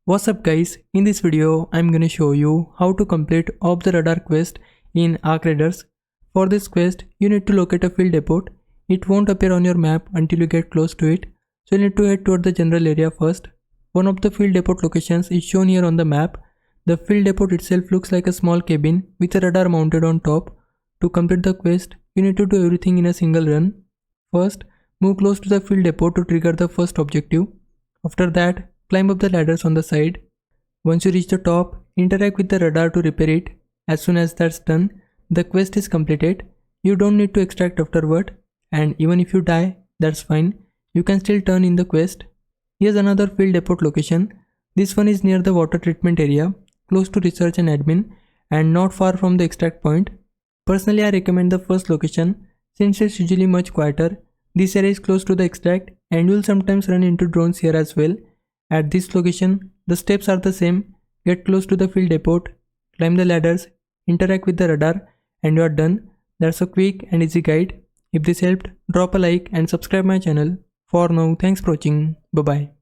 What's up guys, in this video I'm gonna show you how to complete Off the Radar quest in Arc Raiders. For this quest, you need to locate a field depot. It won't appear on your map until you get close to it, so you need to head toward the general area first. One of the field depot locations is shown here on the map. The field depot itself looks like a small cabin with a radar mounted on top. To complete the quest, you need to do everything in a single run. First, move close to the field depot to trigger the first objective. After that, climb up the ladders on the side. Once you reach the top, interact with the radar to repair it. As soon as that's done, the quest is completed. You don't need to extract afterward, and even if you die, that's fine. You can still turn in the quest. Here's another field depot location. This one is near the water treatment area, close to research and admin, and not far from the extract point. Personally, I recommend the first location since it's usually much quieter. This area is close to the extract and you'll sometimes run into drones here as well. At this location, the steps are the same. Get close to the field depot, climb the ladders, interact with the radar, and you are done. That's a quick and easy guide. If this helped, drop a like and subscribe my channel. For now, thanks for watching. Bye bye.